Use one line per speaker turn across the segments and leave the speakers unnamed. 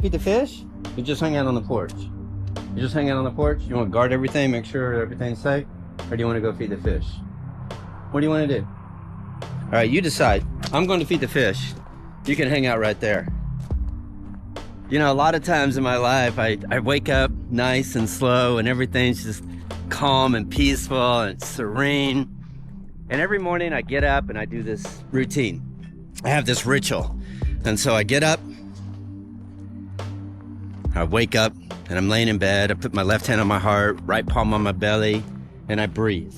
Feed the fish? You just hang out on the porch. You just hang out on the porch? You want to guard everything, make sure everything's safe? Or do you want to go feed the fish? What do you want to do? All right, you decide. I'm going to feed the fish. You can hang out right there. You know, a lot of times in my life, I wake up nice and slow and everything's just calm and peaceful and serene. And every morning I get up and I do this routine. I have this ritual. And so I get up, I wake up and I'm laying in bed. I put my left hand on my heart, right palm on my belly, and I breathe.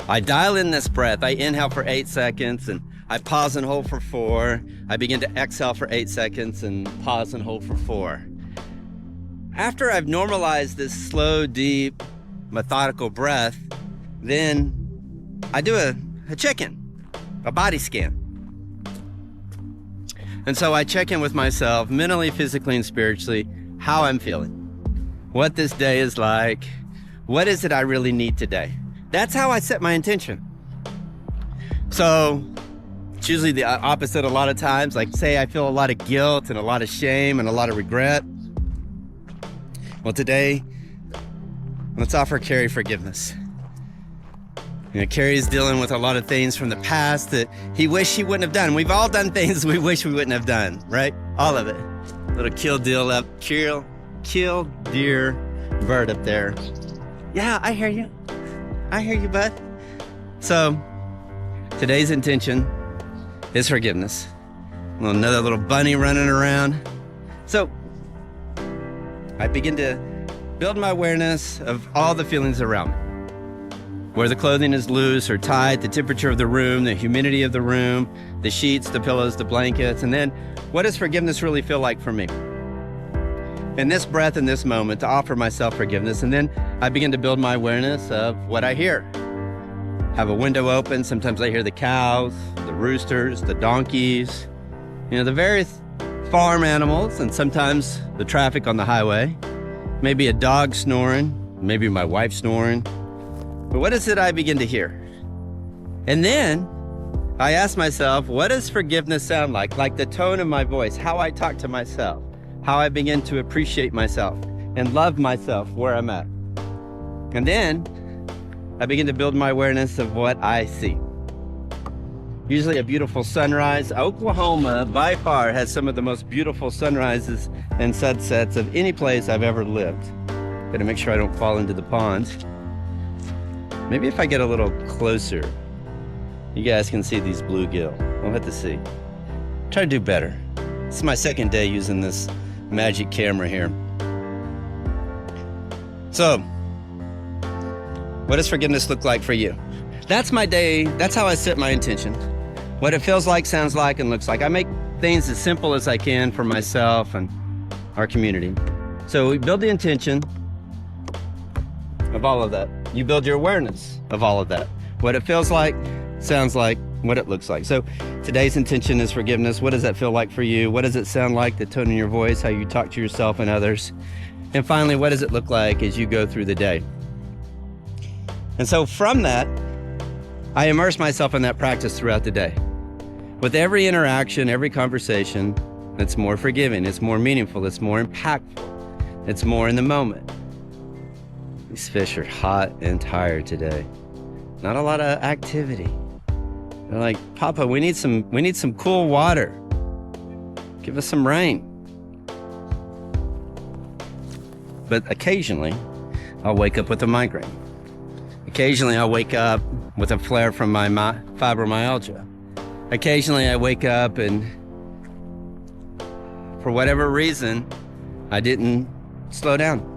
I dial in this breath. I inhale for 8 seconds and I pause and hold for 4. I begin to exhale for 8 seconds and pause and hold for 4. After I've normalized this slow, deep, methodical breath, then I do a check-in, a body scan. And so I check in with myself mentally, physically, and spiritually, how I'm feeling, what this day is like, what is it I really need today. That's how I set my intention. So it's usually the opposite a lot of times. Like say I feel a lot of guilt and a lot of shame and a lot of regret. Well, today, let's offer Carrie forgiveness. You know, Carrie's dealing with a lot of things from the past that he wished he wouldn't have done. We've all done things we wish we wouldn't have done, right? All of it. Little kill deer bird up there. Yeah, I hear you. I hear you, bud. So today's intention is forgiveness. Another little bunny running around. So I begin to build my awareness of all the feelings around me. Where the clothing is loose or tight, the temperature of the room, the humidity of the room, the sheets, the pillows, the blankets, and then what does forgiveness really feel like for me? In this breath, in this moment, to offer myself forgiveness, and then I begin to build my awareness of what I hear. Have a window open, sometimes I hear the cows, the roosters, the donkeys, you know, the various farm animals, and sometimes the traffic on the highway, maybe a dog snoring, maybe my wife snoring. But what is it I begin to hear? And then I ask myself, what does forgiveness sound like? Like the tone of my voice, how I talk to myself, how I begin to appreciate myself and love myself where I'm at. And then I begin to build my awareness of what I see. Usually a beautiful sunrise. Oklahoma, by far, has some of the most beautiful sunrises and sunsets of any place I've ever lived. Gotta make sure I don't fall into the ponds. Maybe if I get a little closer, you guys can see these bluegill. We'll have to see. Try to do better. This is my second day using this magic camera here. So, what does forgiveness look like for you? That's my day. That's how I set my intention. What it feels like, sounds like, and looks like. I make things as simple as I can for myself and our community. So we build the intention of all of that. You build your awareness of all of that. What it feels like, sounds like, what it looks like. So today's intention is forgiveness. What does that feel like for you? What does it sound like, the tone in your voice, how you talk to yourself and others? And finally, what does it look like as you go through the day? And so from that, I immerse myself in that practice throughout the day. With every interaction, every conversation, it's more forgiving, it's more meaningful, it's more impactful, it's more in the moment. These fish are hot and tired today. Not a lot of activity. They're like, Papa, we need some cool water. Give us some rain. But occasionally, I'll wake up with a migraine. Occasionally, I'll wake up with a flare from my fibromyalgia. Occasionally, I wake up and, for whatever reason, I didn't slow down.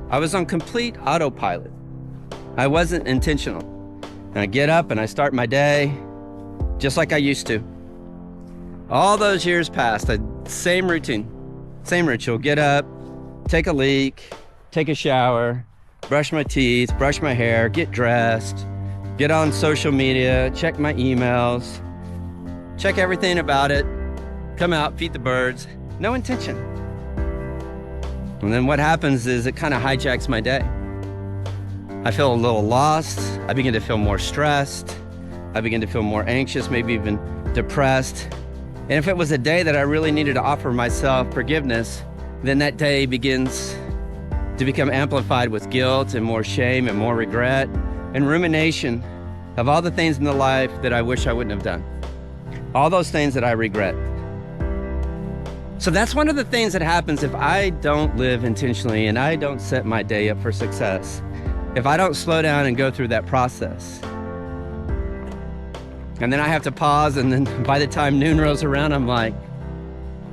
I was on complete autopilot. I wasn't intentional. And I get up and I start my day just like I used to. All those years passed, same routine, same ritual. Get up, take a leak, take a shower, brush my teeth, brush my hair, get dressed, get on social media, check my emails, check everything about it, come out, feed the birds, no intention. And then what happens is it kind of hijacks my day. I feel a little lost. I begin to feel more stressed. I begin to feel more anxious, maybe even depressed. And if it was a day that I really needed to offer myself forgiveness, then that day begins to become amplified with guilt and more shame and more regret and rumination of all the things in the life that I wish I wouldn't have done. All those things that I regret. So that's one of the things that happens if I don't live intentionally and I don't set my day up for success. If I don't slow down and go through that process. And then I have to pause, and then by the time noon rolls around, I'm like,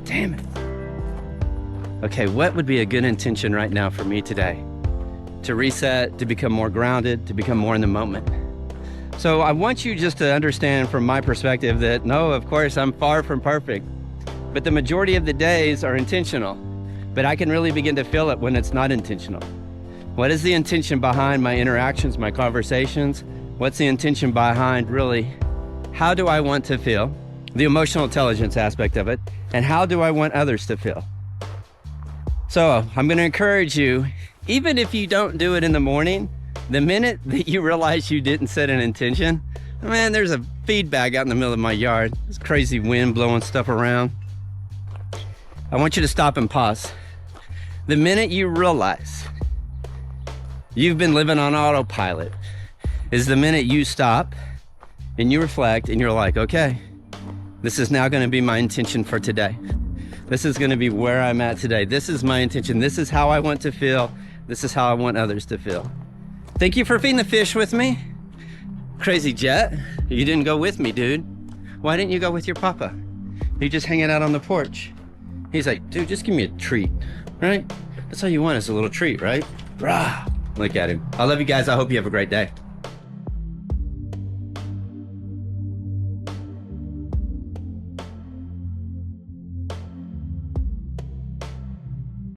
damn it. Okay, what would be a good intention right now for me today? To reset, to become more grounded, to become more in the moment. So I want you just to understand from my perspective that no, of course, I'm far from perfect, but the majority of the days are intentional, but I can really begin to feel it when it's not intentional. What is the intention behind my interactions, my conversations? What's the intention behind really, how do I want to feel? The emotional intelligence aspect of it, and how do I want others to feel? So I'm gonna encourage you, even if you don't do it in the morning, the minute that you realize you didn't set an intention, man, there's a feedback out in the middle of my yard. This crazy wind blowing stuff around. I want you to stop and pause. The minute you realize you've been living on autopilot is the minute you stop and you reflect and you're like, okay, this is now gonna be my intention for today. This is gonna be where I'm at today. This is my intention. This is how I want to feel. This is how I want others to feel. Thank you for feeding the fish with me. Crazy Jet, you didn't go with me, dude. Why didn't you go with your papa? You're just hanging out on the porch. He's like, dude, just give me a treat, right? That's all you want is a little treat, right? Rah. Look at him. I love you guys. I hope you have a great day.